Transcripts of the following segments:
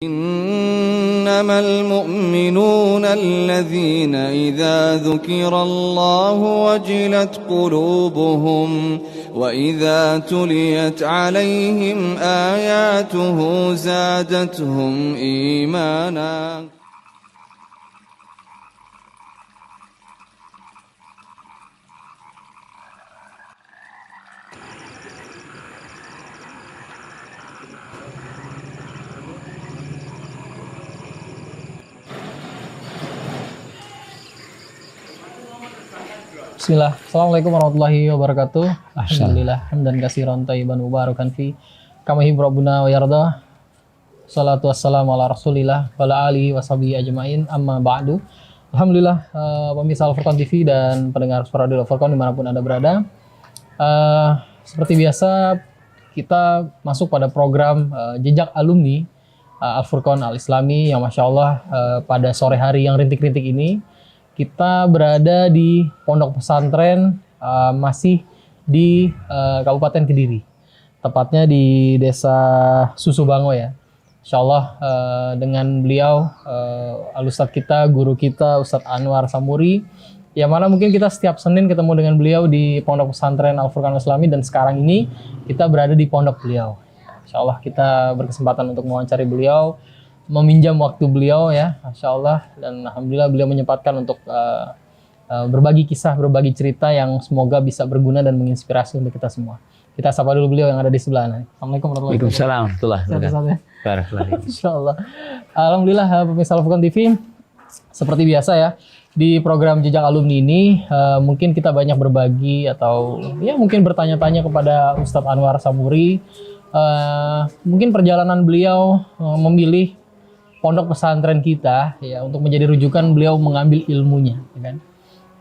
إنما المؤمنون الذين إذا ذكر الله وجلت قلوبهم وإذا تليت عليهم آياته زادتهم إيمانا. Bismillah. Assalamualaikum warahmatullahi wabarakatuh. Alhamdulillah hamdan katsiran thayyiban mubarakan fi kama yuhibbu rabbuna wa yarda. Shalatu wassalamu ala Rasulillah wa ala alihi washabihi ajmain. Amma ba'du. Alhamdulillah pemirsa Al-Furqan TV dan pendengar suara Radio Al-Furqan dimanapun Anda berada. Seperti biasa kita masuk pada program Jejak Alumni Al-Furqan Al-Islami yang Masya Allah pada sore hari yang rintik-rintik ini kita berada di pondok pesantren masih di Kabupaten Kediri, tepatnya di Desa Susubango ya. Insya Allah dengan beliau Al-Ustadz kita, guru kita Ustadz Anwar Samuri, yang mana mungkin kita setiap Senin ketemu dengan beliau di pondok pesantren Al-Furqan Al-Islami, dan sekarang ini kita berada di pondok beliau. Insya Allah kita berkesempatan untuk mewawancari beliau, meminjam waktu beliau ya, Masya Allah, dan Alhamdulillah beliau menyempatkan untuk berbagi kisah, berbagi cerita yang semoga bisa berguna dan menginspirasi untuk kita semua. Kita sapa dulu beliau yang ada di sebelah. Assalamualaikum warahmatullahi wabarakatuh. Waalaikumsalam. Insya Allah. Alhamdulillah pemirsa Al-Furqan TV, seperti biasa ya, di program Jejak Alumni ini mungkin kita banyak berbagi atau ya mungkin bertanya-tanya kepada Ustadz Anwar Samuri, mungkin perjalanan beliau memilih pondok pesantren kita ya untuk menjadi rujukan beliau mengambil ilmunya ya kan?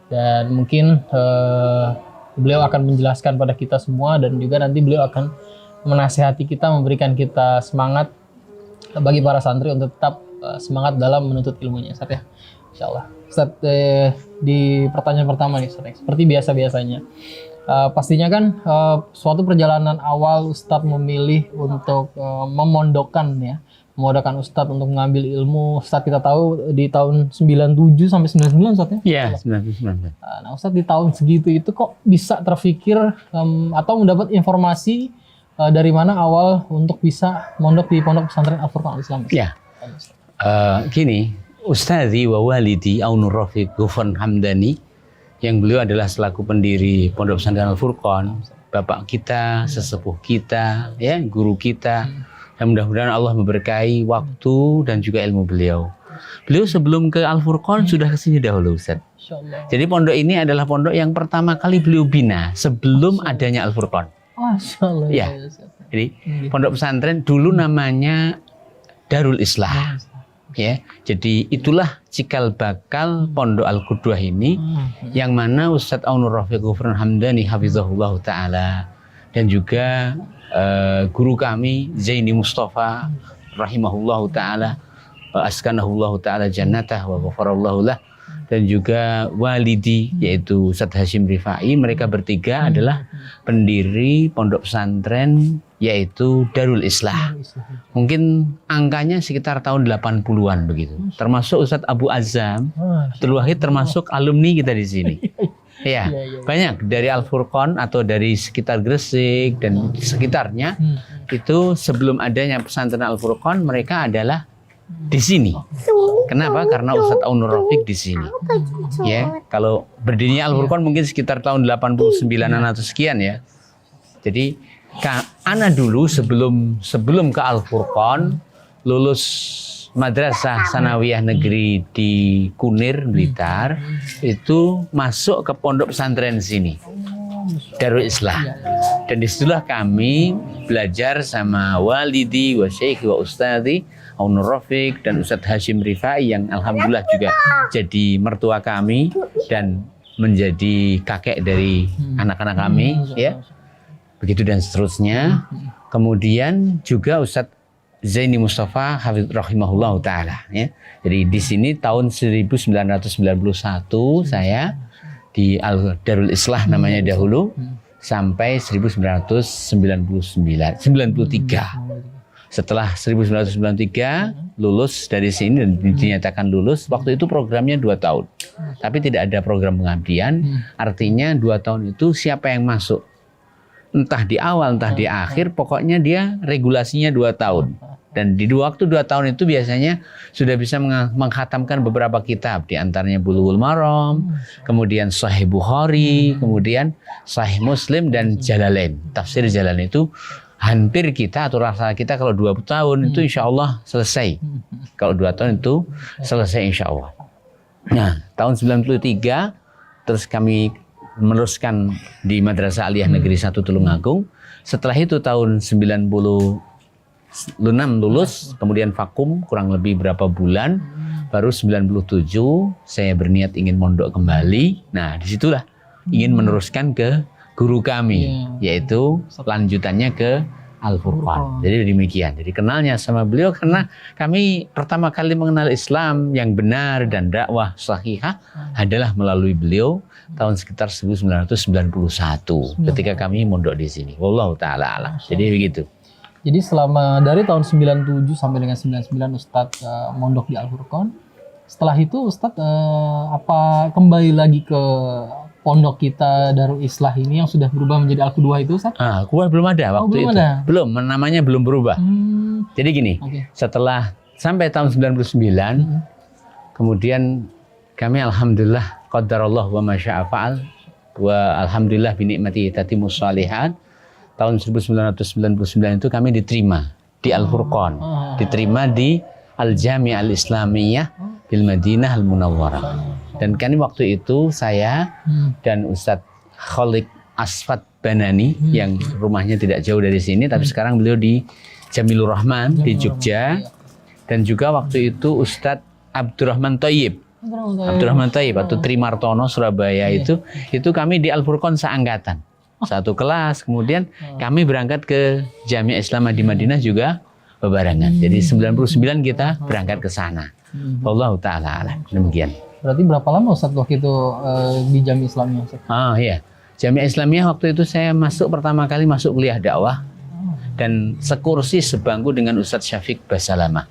Dan mungkin beliau akan menjelaskan pada kita semua, dan juga nanti beliau akan menasihati kita, memberikan kita semangat bagi para santri untuk tetap semangat dalam menuntut ilmunya Ustaz ya, insyaallah. Ustaz, di pertanyaan pertama nih Ustaz, seperti biasa-biasanya pastinya kan suatu perjalanan awal Ustadz memilih untuk memondokkan Ustadz untuk mengambil ilmu. Ustadz kita tahu di tahun 97 sampai 99 Ustadz ya? Iya, 99. Nah Ustadz di tahun segitu itu kok bisa terfikir atau mendapat informasi dari mana awal untuk bisa mondok di pondok pesantren Al-Furqan Al-Islami? Ya, gini, Ustadzi wa walidi Aunur Rafiq Ghufran Hamdani, yang beliau adalah selaku pendiri pondok pesantren Al-Furqan, bapak kita, sesepuh kita, ya, guru kita. Dan mudah-mudahan Allah memberkahi waktu dan juga ilmu beliau. Beliau sebelum ke Al-Furqan sudah kesini dahulu, Ustaz. Jadi pondok ini adalah pondok yang pertama kali beliau bina sebelum adanya Al-Furqan. Ya. Jadi pondok pesantren dulu namanya Darul Islah. Ya. Jadi itulah cikal bakal pondok Al-Qudwah ini, yang mana Ustadz Aunur Rafiq Ghufran Hamdani hafizahullah ta'ala, dan juga guru kami Zaini Mustafa rahimahullahu ta'ala wa askanahullahu ta'ala jannatah wa ghafarallahu lah, dan juga walidi yaitu Ustadz Hashim Rifai. Mereka bertiga adalah pendiri pondok pesantren yaitu Darul Islah. Mungkin angkanya sekitar tahun 80-an begitu. Termasuk Ustadz Abu Azam Abdul Wahid termasuk alumni kita di sini. Ya, banyak dari Al-Furqan atau dari sekitar Gresik dan sekitarnya itu sebelum adanya pesantren Al-Furqan mereka adalah di sini. Kenapa? Karena Ustadz Aunur Rafiq di sini. Ya, kalau berdirinya Al-Furqan mungkin sekitar tahun 89-an atau sekian ya. Jadi ana dulu sebelum ke Al-Furqan lulus Madrasah Sanawiyah Negeri di Kunir, Blitar, itu masuk ke pondok pesantren sini, Darul Islah. Dan disitulah kami belajar sama walidi wa syekhi wa ustadzi Aunur Rafiq dan Ustadz Hashim Rifai, yang alhamdulillah juga jadi mertua kami dan menjadi kakek dari anak-anak kami, ya. Begitu dan seterusnya. Kemudian juga Ustadz Zaini Mustafa hafidh rahimahullah ta'ala ya. Jadi di sini tahun 1991 saya di Darul Islah namanya dahulu sampai 1993. Setelah 1993 lulus dari sini dan dinyatakan lulus, waktu itu programnya 2 tahun. Tapi tidak ada program pengabdian, artinya 2 tahun itu siapa yang masuk, entah di awal, entah di akhir, pokoknya dia regulasinya 2 tahun. Dan di waktu 2 tahun itu biasanya sudah bisa mengkhatamkan beberapa kitab, di antaranya Bulughul Maram, kemudian Sahih Bukhari, kemudian Sahih Muslim dan Jalalain. Tafsir Jalalain itu hampir kita atau rasa kita kalau 2 tahun itu insya Allah selesai. Kalau 2 tahun itu selesai insya Allah. Nah, tahun 93 terus kami meneruskan di Madrasah Aliyah Negeri 1 Tulungagung. Setelah itu tahun 96 lulus, kemudian vakum kurang lebih berapa bulan. Baru 97 saya berniat ingin mondok kembali. Nah, disitulah ingin meneruskan ke guru kami, yaitu lanjutannya ke Al-Furqan. Jadi demikian. Jadi kenalnya sama beliau karena kami pertama kali mengenal Islam yang benar dan dakwah sahihah adalah melalui beliau tahun sekitar 1991 ketika kami mondok di sini. Wallahu taala alam. Jadi begitu. Jadi selama dari tahun 97 sampai dengan 99 Ustadz mondok di Al-Furqan. Setelah itu Ustadz apa kembali lagi ke pondok kita Darul Islah ini yang sudah berubah menjadi Al-Qudwah itu, Ustaz? Qudwah belum ada waktu belum itu. Ada. Belum, namanya belum berubah. Jadi gini, setelah sampai tahun 99, kemudian kami alhamdulillah qadarallah wa masya'a fa'al wa alhamdulillah bi ni'mati tatimmus shalihat. Tahun 1999 itu kami diterima di Al-Furqan, diterima di Al-Jami' Al-Islamiyah bil Madinah Al-Munawwarah. Dan kan waktu itu saya dan Ustadz Khalid Asfat Banani yang rumahnya tidak jauh dari sini, tapi sekarang beliau di Jamilur Rahman di Jogja. Dan juga waktu itu Ustadz Abdurrahman Thayyib atau Trimartono Surabaya itu kami di Al-Furqan seangkatan. Satu kelas, kemudian kami berangkat ke Jami' Islam di Madinah juga bebarengan. Jadi 99 kita berangkat ke sana. Wallahu taala alam. Demikian. Berarti berapa lama Ustadz waktu itu di Jami' Islamiyah, Ustadz? Iya. Jami' Islamiyah waktu itu saya pertama kali masuk kuliah dakwah dan sekursi sebangku dengan Ustadz Syafiq Basalamah.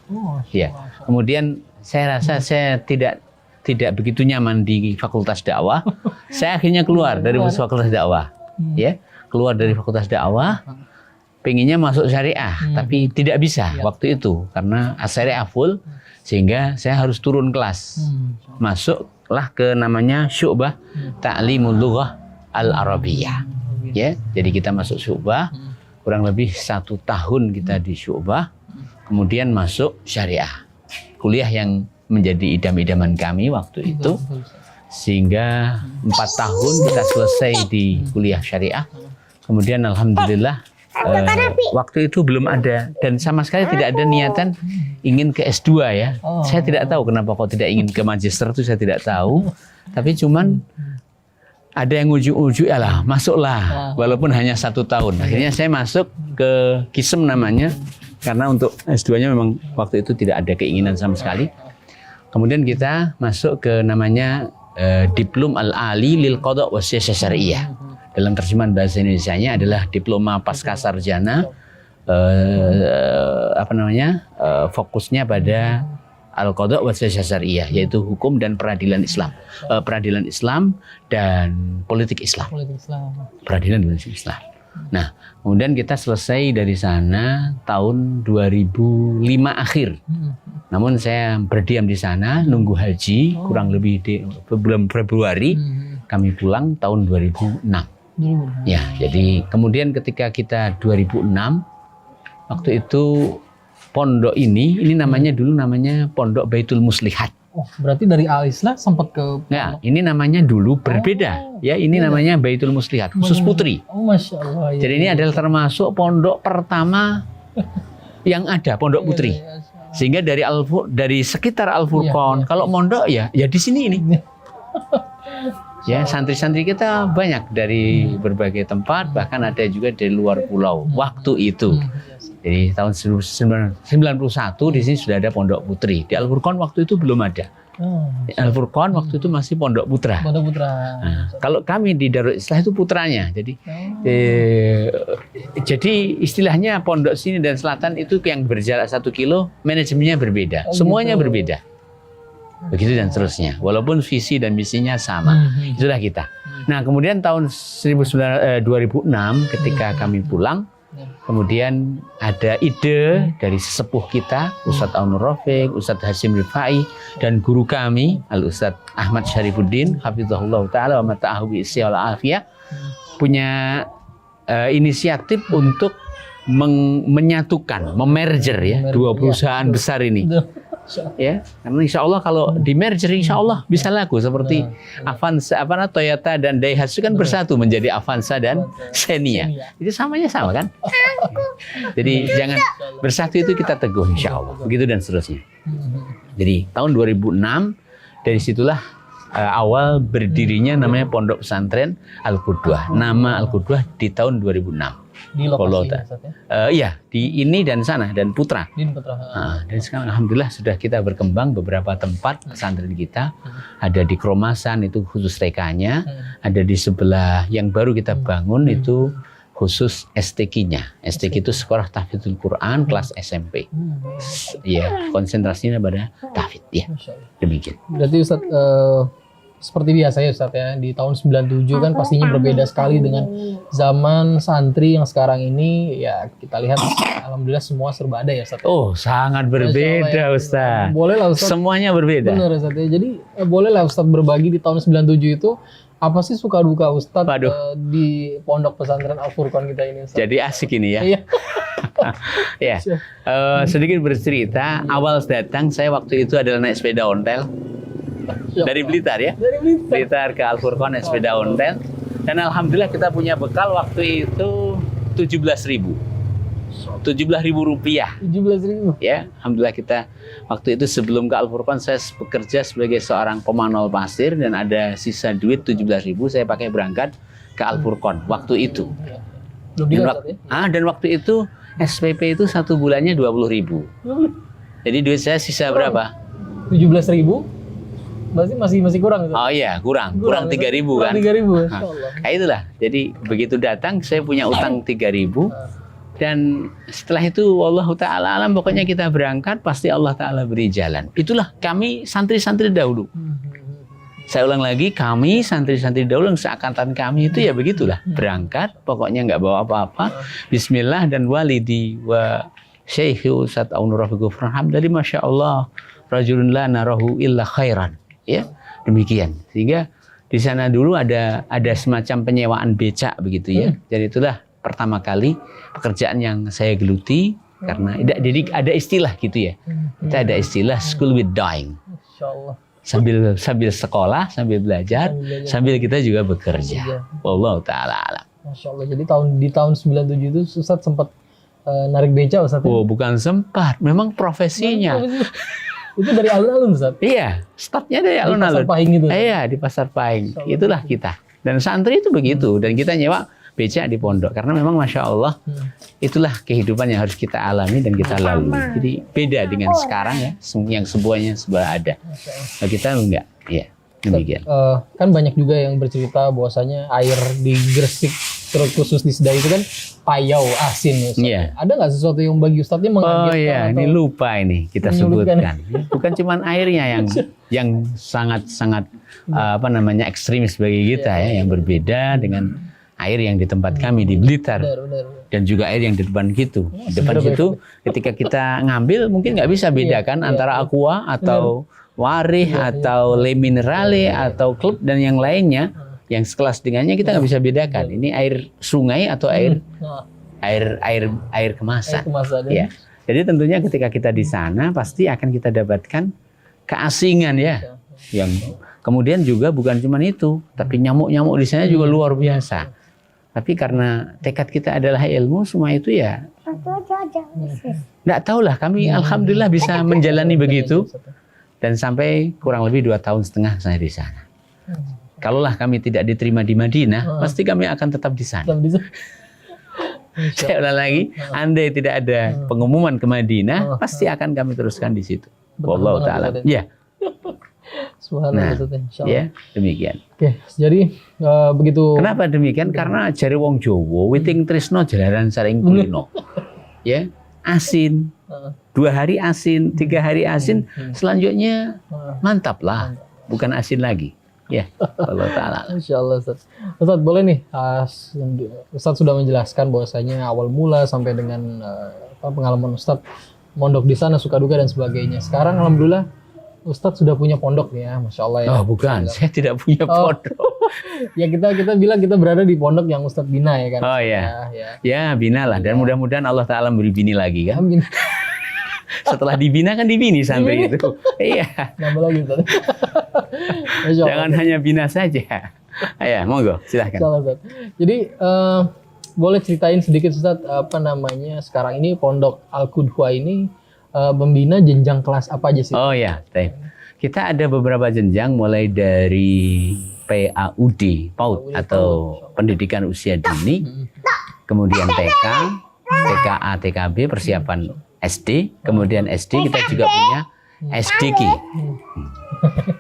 Ya. Kemudian saya rasa saya tidak begitu nyaman di fakultas dakwah. Saya akhirnya keluar dari fakultas dakwah. Ya, keluar dari fakultas dakwah. Pengennya masuk syariah, tapi tidak bisa waktu itu karena syariah full. Sehingga saya harus turun kelas, masuklah ke namanya Syu'bah Ta'limul Lughah Al-Arabiyah. Ya, jadi kita masuk Syu'bah, kurang lebih 1 tahun kita di Syu'bah, kemudian masuk syariah, kuliah yang menjadi idam-idaman kami waktu itu, sehingga 4 tahun kita selesai di kuliah syariah, kemudian alhamdulillah. Waktu itu belum ada dan sama sekali tidak ada niatan ingin ke S2 ya. Saya tidak tahu kenapa kok tidak ingin ke magister itu, saya tidak tahu. Tapi cuman ada yang ujuk-ujuk lah, masuklah walaupun hanya 1 tahun. Akhirnya saya masuk ke Kisem namanya karena untuk S2-nya memang waktu itu tidak ada keinginan sama sekali. Kemudian kita masuk ke namanya Diplom Al-Ali Lil Qadha' wa Siyasah Syar'iyyah. Dalam terjemahan bahasa Indonesianya adalah diploma pasca sarjana, fokusnya pada al-qadha' wa siyasah syar'iyyah, yaitu hukum dan peradilan Islam, peradilan Islam dan politik Islam. Peradilan dan politik Islam. Nah, kemudian kita selesai dari sana tahun 2005 akhir. Namun saya berdiam di sana nunggu haji kurang lebih di bulan Februari. Kami pulang tahun 2006. Ya, jadi kemudian ketika kita 2006 waktu itu pondok ini namanya dulu Pondok Baitul Muslihat. Oh, berarti dari Al-Islah sempat ke pondok. Nah, ini namanya dulu berbeda. Ya, ini namanya Baitul Muslihat khusus putri. Oh, Masya Allah. Ya. Jadi ini adalah termasuk pondok pertama yang ada, pondok putri. Sehingga dari sekitar Al-Furqan, kalau mondok ya di sini ini. Ya, santri-santri kita banyak dari berbagai tempat, bahkan ada juga dari luar pulau waktu itu. Jadi tahun 1991 di sini sudah ada pondok putri. Di Al-Furqon waktu itu belum ada. Di Al-Furqon waktu itu masih pondok putra. Pondok putra. Nah, kalau kami di Darul Islah itu putranya. Jadi istilahnya pondok sini dan selatan itu yang berjarak 1 kilo, manajemennya berbeda. Semuanya berbeda. Begitu dan seterusnya. Walaupun visi dan misinya sama. Itulah kita. Nah, kemudian tahun 2006 ketika kami pulang, kemudian ada ide dari sesepuh kita, Ustadz Aunur Rafiq, Ustadz Hasyim Rifai, dan guru kami, Al-Ustadz Ahmad Syarifuddin, Hafizahullah Ta'ala wa mata'ahu bi'isya wal afiyah, punya inisiatif untuk menyatukan, memerger ya, dua perusahaan besar ini. Ya, karena insya Allah kalau di merger insya Allah bisa laku seperti Avanza, Toyota dan Daihatsu kan bersatu menjadi Avanza dan Xenia. Itu sama kan? Jadi jangan bersatu itu kita teguh insya Allah. Begitu dan seterusnya. Jadi tahun 2006 dari situlah awal berdirinya namanya Pondok Pesantren Al-Qudwah. Nama Al-Qudwah di tahun 2006. Di lokasi ya? Iya, di ini dan sana dan Putra. Dan sekarang alhamdulillah sudah kita berkembang beberapa tempat pesantren kita. Ada di Kromasan itu khusus TK-nya, ada di sebelah yang baru kita bangun itu khusus STQ-nya. STQ itu Sekolah Tahfidzul Quran kelas SMP. Ya, konsentrasinya pada tahfidz ya. Demikian. Berarti Ustaz seperti biasa ya Ustaz ya, di tahun 97 kan pastinya berbeda sekali dengan zaman santri yang sekarang ini. Ya kita lihat alhamdulillah semua serba ada ya Ustaz. Oh sangat berbeda Ustaz. Boleh lah Ustaz. Semuanya berbeda. Benar Ustaz ya. Jadi boleh lah Ustaz berbagi di tahun 97 itu apa sih suka duka Ustaz di Pondok Pesantren Al-Furqon kita ini Ustaz? Jadi asik ini ya. Ya. Sedikit bercerita, awal datang saya waktu itu adalah naik sepeda ontel. Dari Blitar ya, Blitar ke Al-Furqon sepeda ontel, dan alhamdulillah kita punya bekal waktu itu 17.000 rupiah. 17.000. Ya, alhamdulillah kita waktu itu sebelum ke Al-Furqon saya bekerja sebagai seorang pemanol pasir dan ada sisa duit 17.000 saya pakai berangkat ke Al-Furqon waktu itu. Dan waktu itu SPP itu 1 bulannya 20.000. Jadi duit saya sisa berapa? 17.000. Masih kurang gitu. Oh iya, kurang 3.000 kan. 3.000. Nah, itulah. Jadi begitu datang saya punya utang 3.000 dan setelah itu Allah Ta'ala alam pokoknya kita berangkat pasti Allah Ta'ala beri jalan. Itulah kami santri-santri dahulu. Saya ulang lagi, kami santri-santri dahulu seangkatan kami itu ya begitulah. Berangkat pokoknya nggak bawa apa-apa. Bismillah dan walidi wa Syekh Ustadz Aunur Rafiq Alhamdulillah Masya Allah rajulun la narahu illa khairan. Ya, demikian. Sehingga di sana dulu ada semacam penyewaan becak begitu ya. Jadi itulah pertama kali pekerjaan yang saya geluti karena jadi ada istilah gitu ya. Kita ada istilah school with dying. Sambil sekolah, sambil belajar, sambil kita juga bekerja. Wallahu ta'ala alam. Masya Allah. Jadi di tahun 97 itu Ustaz sempat narik beca Ustaz. Oh, bukan sempat, memang profesinya. Itu dari alun-alun Ustaz? Iya, startnya dari alun-alun. Di Pasar Pahing itu? Iya, di Pasar Pahing. Itulah kita. Dan santri itu begitu. Dan kita nyewa becak di pondok. Karena memang Masya Allah, itulah kehidupan yang harus kita alami dan kita lalui. Jadi beda dengan sekarang ya, yang semuanya ada. Nah, kita enggak. Iya, demikian. Kan banyak juga yang bercerita bahwasanya air di Gresik, terkhusus di Sedai itu kan payau, asin. Yeah. Ada nggak sesuatu yang bagi Ustadznya mengagetkan? Oh iya, ini lupa ini kita sebutkan. Bukan cuma airnya yang sangat ekstremis bagi kita ya, yang berbeda dengan air yang di tempat kami di Blitar. Dan juga air yang di depan situ. Di depan situ ketika kita ngambil mungkin nggak bisa bedakan antara aqua atau warih atau le minerale atau klub dan yang lainnya. Yang sekelas dengannya kita nggak bisa bedakan. Ini air sungai atau air kemasan. Ya. Jadi tentunya ketika kita di sana pasti akan kita dapatkan keasingan ya. Yang kemudian juga bukan cuma itu, tapi nyamuk-nyamuk di sana juga luar biasa. Tapi karena tekad kita adalah ilmu, semua itu ya. Nggak tahulah kami alhamdulillah bisa menjalani begitu dan sampai kurang lebih 2,5 tahun saya di sana. Kalaulah kami tidak diterima di Madinah, pasti kami akan tetap di sana. Saya ulang lagi, andai tidak ada pengumuman ke Madinah, pasti akan kami teruskan di situ. Wallahu taala. Ya. Subhanallah, Nah, Ustaz, insyaallah. ya, demikian. Oke, jadi begitu. Kenapa demikian? Karena jari wong Jawa, witing tresno jalaran saring kulino. Ya, asin. 2 hari asin, 3 hari asin, selanjutnya mantap lah. Bukan asin lagi. Ya, Allah taala. Insyaallah Ustaz. Ustaz boleh nih, Ustaz sudah menjelaskan bahwasanya awal mula sampai dengan pengalaman Ustaz mondok di sana, suka duka dan sebagainya. Sekarang alhamdulillah Ustaz sudah punya pondok ya, Masya Allah ya. Oh bukan, saya tidak punya pondok. Ya kita bilang kita berada di pondok yang Ustaz bina ya kan. Oh ya, ya bina lah. Dan mudah-mudahan Allah Taala beri bini lagi kan. Amin. Setelah dibina kan dibini santri itu. Iya. Nambah lagi Ustaz. Jangan hanya bina saja. Ayo, monggo, silahkan. Ustaz. Jadi boleh ceritain sedikit Ustaz apa namanya sekarang ini pondok Al-Qudwa ini membina jenjang kelas apa aja sih? Oh ya, kita ada beberapa jenjang mulai dari PAUD, PAUD atau pendidikan usia dini, kemudian TK, TKA, TKB, persiapan SD, kemudian SD kita juga punya SDK.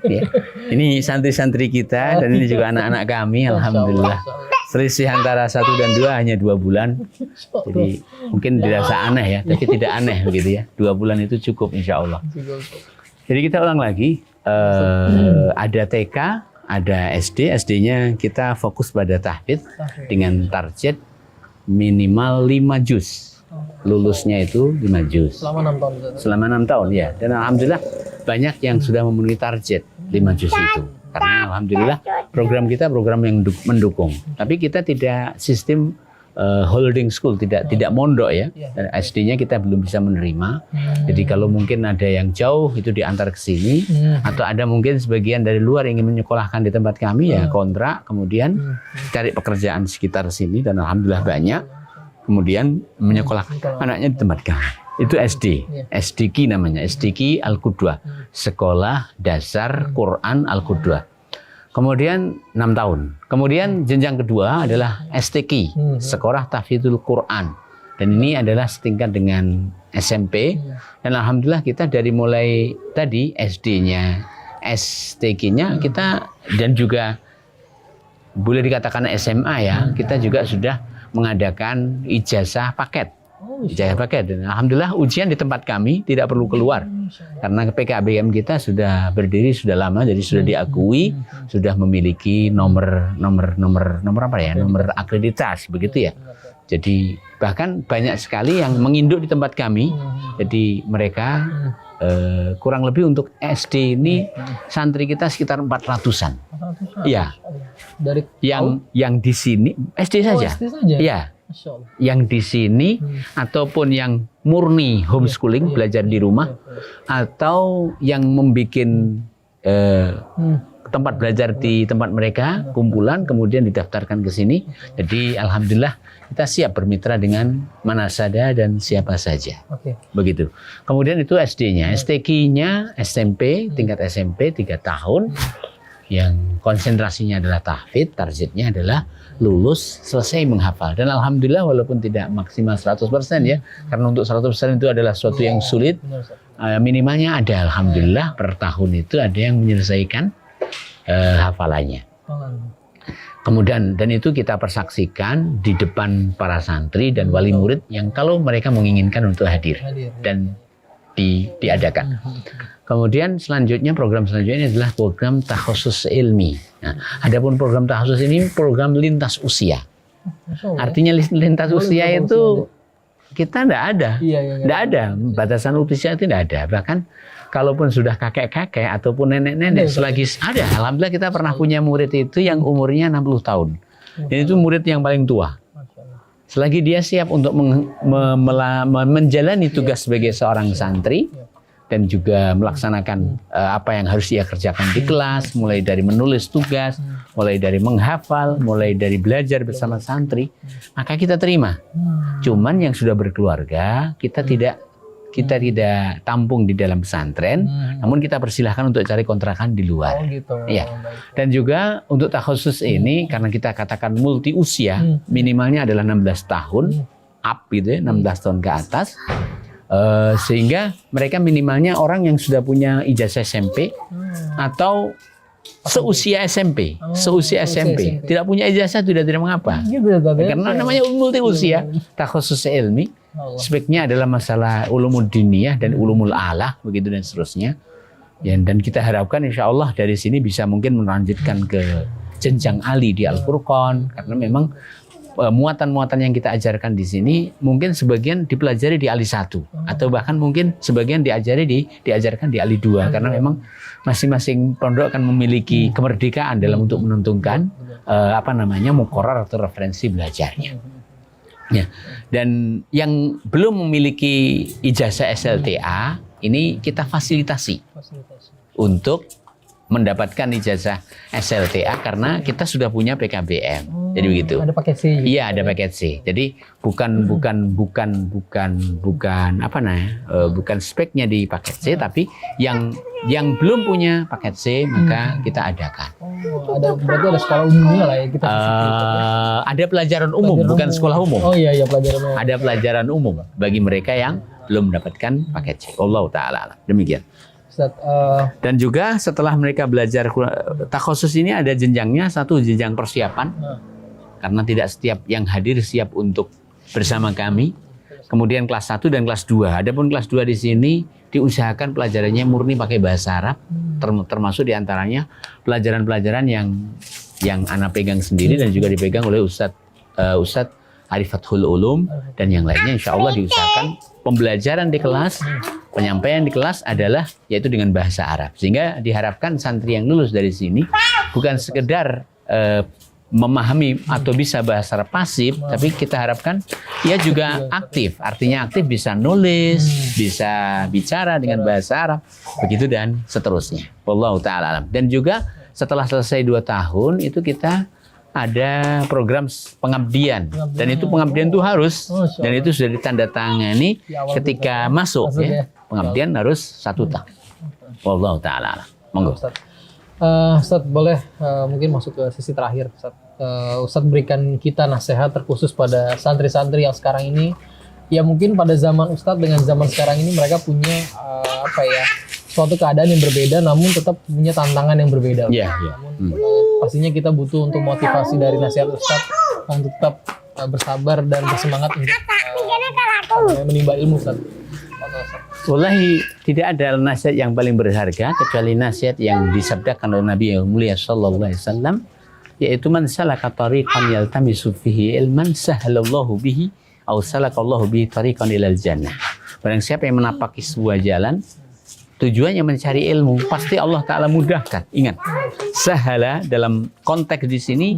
Ya. Ini santri-santri kita dan ini juga anak-anak kami, alhamdulillah. Selisih antara 1 dan 2 hanya 2 bulan. Jadi mungkin dirasa aneh ya, tapi tidak aneh begitu ya. 2 bulan itu cukup insya Allah. Jadi kita ulang lagi, ada TK, ada SD. SD-nya kita fokus pada tahfidz dengan target minimal 5 juz. Lulusnya itu 5 juz. Selama 6 tahun. Selama 6 tahun ya. Dan alhamdulillah banyak yang sudah memenuhi target 5 juz itu. Karena alhamdulillah program kita program yang mendukung. Tapi kita tidak sistem holding school, tidak mondok ya. SD-nya kita belum bisa menerima. Jadi kalau mungkin ada yang jauh itu diantar ke sini, atau ada mungkin sebagian dari luar ingin menyekolahkan di tempat kami ya kontrak, kemudian cari pekerjaan sekitar sini dan alhamdulillah banyak. Kemudian menyekolahkan anaknya di tempat kami. Itu SD, SDQ namanya, SDQ Al-Qudwa, Sekolah Dasar Quran Al-Qudwa. Kemudian 6 tahun. Kemudian jenjang kedua adalah STQ, Sekolah Tahfidzul Quran. Dan ini adalah setingkat dengan SMP. Dan alhamdulillah kita dari mulai tadi SD-nya, STQ-nya kita dan juga boleh dikatakan SMA ya, kita juga sudah mengadakan ijazah paket. Ijazah paket. Dan alhamdulillah ujian di tempat kami tidak perlu keluar. Karena PKBM kita sudah berdiri sudah lama, jadi sudah diakui, sudah memiliki nomor apa ya? Nomor akreditasi begitu ya. Jadi bahkan banyak sekali yang menginduk di tempat kami. Jadi mereka kurang lebih untuk SD ini santri kita sekitar 400-an. Iya. Dari yang di sini SD saja. SD saja. Iya. Yang di sini ataupun yang murni homeschooling, belajar di rumah, atau yang membuat tempat belajar di tempat mereka, kumpulan, kemudian didaftarkan ke sini. Jadi alhamdulillah kita siap bermitra dengan mana saja dan siapa saja. Begitu. Kemudian itu SD-nya, STQ-nya SMP, tingkat SMP 3 tahun. Yang konsentrasinya adalah tahfidz, targetnya adalah lulus selesai menghafal. Dan alhamdulillah walaupun tidak maksimal 100% ya, karena untuk 100% itu adalah sesuatu yang sulit, minimalnya ada alhamdulillah per tahun itu ada yang menyelesaikan hafalannya. Kemudian dan itu kita persaksikan di depan para santri dan wali murid yang kalau mereka menginginkan untuk hadir dan diadakan. Kemudian selanjutnya program selanjutnya adalah program takhusus ilmi. Nah, adapun program takhusus ini program lintas usia. Artinya lintas usia itu kita tidak ada, tidak ada batasan usia itu tidak ada. Bahkan kalaupun sudah kakek-kakek ataupun nenek-nenek selagi ada, alhamdulillah kita pernah punya murid itu yang umurnya 60 tahun. Dan itu murid yang paling tua. Selagi dia siap untuk menjalani tugas sebagai seorang santri dan juga melaksanakan apa yang harus ia kerjakan di kelas, mulai dari menulis tugas, mulai dari menghafal, mulai dari belajar bersama santri, maka kita terima. Cuman yang sudah berkeluarga, kita tidak tampung di dalam pesantren, namun kita persilahkan untuk cari kontrakan di luar. Iya. Dan juga untuk takhusus ini, karena kita katakan multi usia, minimalnya adalah 16 tahun, up gitu ya, 16 tahun ke atas. Sehingga mereka minimalnya orang yang sudah punya ijazah SMP atau seusia SMP, seusia SMP, tidak punya ijazah tidak mengapa. Karena namanya multi usia, takhusus ilmi, speknya adalah masalah ulumul diniyah dan ulumul alah, begitu dan seterusnya. Dan kita harapkan insya Allah dari sini bisa mungkin melanjutkan ke jenjang ali di Al-Furqan, karena memang muatan-muatan yang kita ajarkan di sini mungkin sebagian dipelajari di Ali 1 atau bahkan mungkin sebagian diajarkan di Ali 2 karena memang masing-masing pondok akan memiliki kemerdekaan dalam untuk menentukan muqarrar atau referensi belajarnya. Ya. Dan yang belum memiliki ijazah SLTA ini kita fasilitasi untuk mendapatkan ijazah SLTA karena kita sudah punya PKBM. Jadi begitu. Ada paket C. Iya, ada paket C. Jadi bukan speknya di paket C, tapi yang belum punya paket C maka kita adakan. Berarti ada sekolah umumnya lah ya kita. Ada pelajaran umum, bukan sekolah umum. Oh iya, pelajaran umum. Ada pelajaran umum bagi mereka yang belum mendapatkan paket C. Allah Ta'ala. Demikian. Dan juga setelah mereka belajar takhusus ini ada jenjangnya, satu jenjang persiapan karena tidak setiap yang hadir siap untuk bersama kami. Kemudian kelas 1 dan kelas 2. Adapun kelas 2 di sini diusahakan pelajarannya murni pakai bahasa Arab, termasuk diantaranya pelajaran-pelajaran yang anak pegang sendiri dan juga dipegang oleh Ustadz Arifathul Ulum dan yang lainnya. Insya Allah diusahakan pembelajaran di kelas, penyampaian di kelas adalah yaitu dengan bahasa Arab. Sehingga diharapkan santri yang lulus dari sini bukan sekedar memahami atau bisa bahasa Arab pasif, tapi kita harapkan ia juga aktif. Artinya aktif bisa nulis, bisa bicara dengan bahasa Arab, begitu dan seterusnya. Wallahu ta'ala alam. Dan juga setelah selesai 2 tahun itu kita ada program pengabdian dan itu pengabdian itu harus dan itu sudah ditandatangani ketika masuk ya. Pengabdian harus 1 tahun. Wallahu ta'ala. Monggo. Ustaz boleh mungkin masuk ke sisi terakhir Ustaz. Ustaz berikan kita nasihat terkhusus pada santri-santri yang sekarang ini ya mungkin pada zaman Ustaz dengan zaman sekarang ini mereka punya suatu keadaan yang berbeda namun tetap punya tantangan yang berbeda. Namun pastinya kita butuh untuk motivasi dari nasihat Ustaz untuk tetap bersabar dan bersemangat untuk menimba ilmu Ustaz. Wallahi tidak ada nasihat yang paling berharga kecuali nasihat yang disabdakan oleh Nabi yang mulia sallallahu alaihi wasallam, yaitu man salaka tariqan yaltamisu fihi ilman sahalallahu bihi aw salakallahu bihi tariqan ilal jannah. Barang siapa yang menapaki sebuah jalan tujuannya mencari ilmu, pasti Allah Ta'ala mudahkan. Ingat, sahala dalam konteks di sini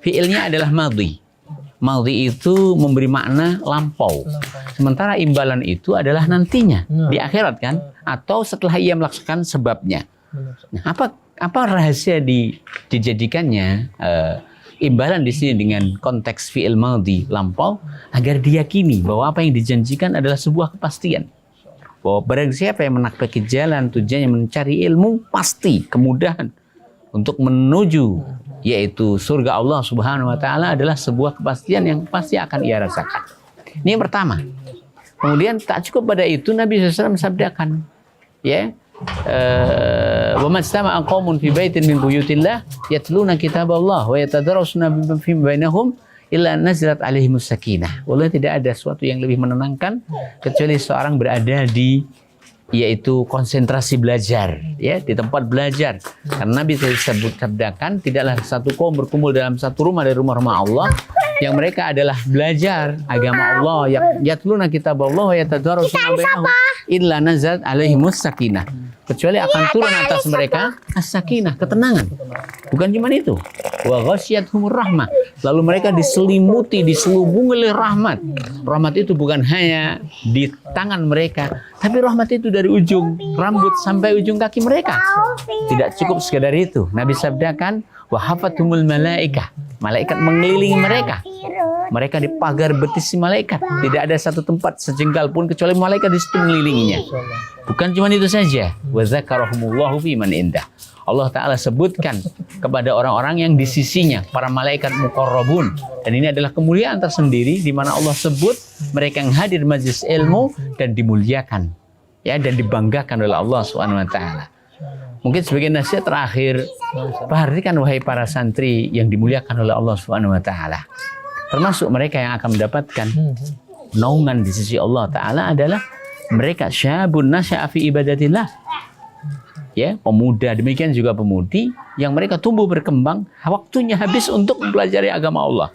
fiilnya adalah madhi. Madhi itu memberi makna lampau. Sementara imbalan itu adalah nantinya di akhirat kan, atau setelah ia melaksanakan sebabnya. Nah, apa rahasia dijadikannya imbalan di sini dengan konteks fiil madhi lampau agar diyakini bahwa apa yang dijanjikan adalah sebuah kepastian. Bahwa barang siapa yang menapaki jalan tujuannya mencari ilmu, pasti kemudahan untuk menuju yaitu surga Allah Subhanahu wa taala adalah sebuah kepastian yang pasti akan ia rasakan. Ini yang pertama. Kemudian tak cukup pada itu Nabi SAW sabdakan ya wa mastama'a qaumun fi baitin min buyutillah yatluna kitaballah wa yatadarasuna fi bainahum illa nazalat alaihimus sakinah. Wallahi tidak ada sesuatu yang lebih menenangkan kecuali seorang berada di yaitu konsentrasi belajar ya, di tempat belajar. Karena Nabi sabdakan tidaklah satu kaum berkumpul dalam satu rumah dari rumah-rumah Allah yang mereka adalah belajar agama Allah, yatluna kitaballah wa yatadarasuna bainahum illa nazalat alaihimus sakinah. Kecuali akan turun atas mereka as-sakinah, ketenangan. Bukan cuma itu. Wa ghasyiyatuhumur rahmah. Lalu mereka diselimuti, diselubungi oleh rahmat. Rahmat itu bukan hanya di tangan mereka, tapi rahmat itu dari ujung rambut sampai ujung kaki mereka. Tidak cukup sekedar itu. Nabi sabdakan, wa hafathumul malaikah. Malaikat mengelilingi mereka. Mereka di pagar betis malaikat. Tidak ada satu tempat sejengkal pun kecuali malaikat di situ mengelilinginya. Bukan cuma itu saja. Wa dzakarahumullahu fi man indah. Allah Ta'ala sebutkan kepada orang-orang yang di sisinya, para malaikat muqarrabun. Dan ini adalah kemuliaan tersendiri di mana Allah sebut mereka yang hadir majlis ilmu dan dimuliakan, ya, dan dibanggakan oleh Allah Subhanahu wa taala. Mungkin sebagai nasihat terakhir, perhatikan wahai para santri yang dimuliakan oleh Allah Subhanahu wa taala. Termasuk mereka yang akan mendapatkan naungan di sisi Allah Ta'ala adalah mereka syabun nasya'a fi ibadatillah, ya, pemuda, demikian juga pemudi yang mereka tumbuh berkembang, waktunya habis untuk mempelajari agama Allah.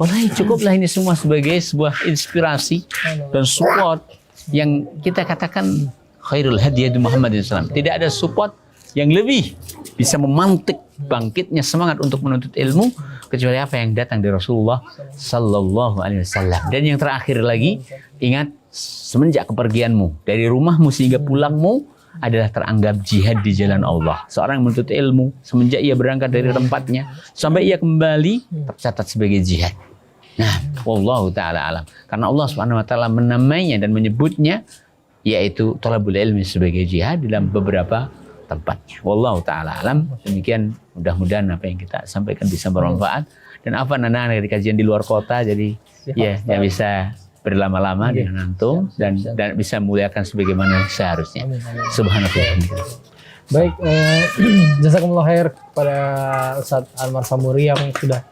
Wallahi cukuplah ini semua sebagai sebuah inspirasi dan support yang kita katakan khairul hadiyah Muhammadin SAW. Tidak ada support yang lebih bisa memantik bangkitnya semangat untuk menuntut ilmu kecuali apa yang datang dari Rasulullah Sallallahu Alaihi Wasallam. Dan yang terakhir lagi, ingat, semenjak kepergianmu dari rumahmu sehingga pulangmu adalah teranggap jihad di jalan Allah. Seorang menuntut ilmu semenjak ia berangkat dari tempatnya sampai ia kembali tercatat sebagai jihad. Nah, wallahu taala alam. Karena Allah Subhanahu wa taala menamainya dan menyebutnya yaitu thalabul ilmi sebagai jihad dalam beberapa tempatnya. Wallahu taala alam. Demikian, mudah-mudahan apa yang kita sampaikan bisa bermanfaat. Dan apa anak-anak dari kajian di luar kota, jadi ya yang bisa berlama-lama di antum dan bisa memuliakan sebagaimana seharusnya. Subhanallah. Baik, jazakumullah khair kepada Ustadz Anwar Samuri yang sudah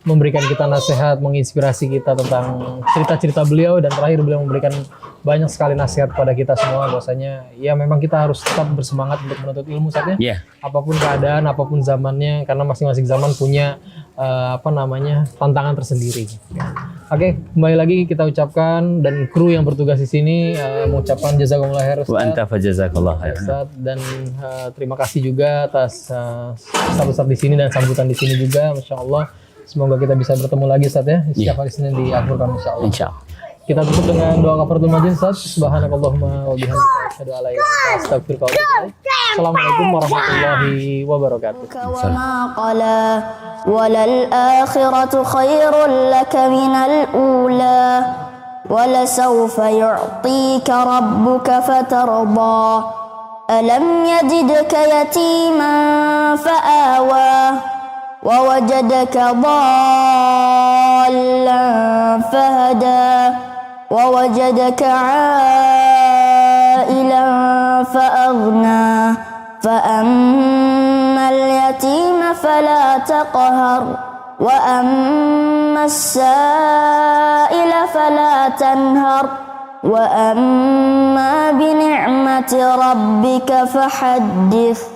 memberikan kita nasihat, menginspirasi kita tentang cerita-cerita beliau, dan terakhir beliau memberikan banyak sekali nasihat kepada kita semua bahwasanya ya memang kita harus tetap bersemangat untuk menuntut ilmu saja. Apapun keadaan, apapun zamannya, karena masing-masing zaman punya tantangan tersendiri. Oke, kembali lagi kita ucapkan, dan kru yang bertugas di sini mengucapkan jazakumullah khair Ustaz. Wa anta fa jazakallah khair. Dan terima kasih juga atas Ustaz di sini dan sambutan di sini juga, Masya Allah. Semoga kita bisa bertemu lagi Ustaz ya, setiap hari Senin di Al Furqan insyaallah. Kita tutup dengan doa kafaratul majlis Ustaz. Subhanakallahumma wa bihamdika asyhadu an la ilaha illa anta astaghfiruka wa atubu ilaik. Assalamualaikum warahmatullahi wabarakatuh. Wa ma qala walal akhiratu khairul laka minal ula wa la sawfa yu'tika rabbuka fatarda alam yajidka yatiman fa'awa ووجدك ضالا فهدى ووجدك عائلا فأغنى فأما اليتيم فلا تقهر وأما السائل فلا تنهر وأما بنعمة ربك فحدث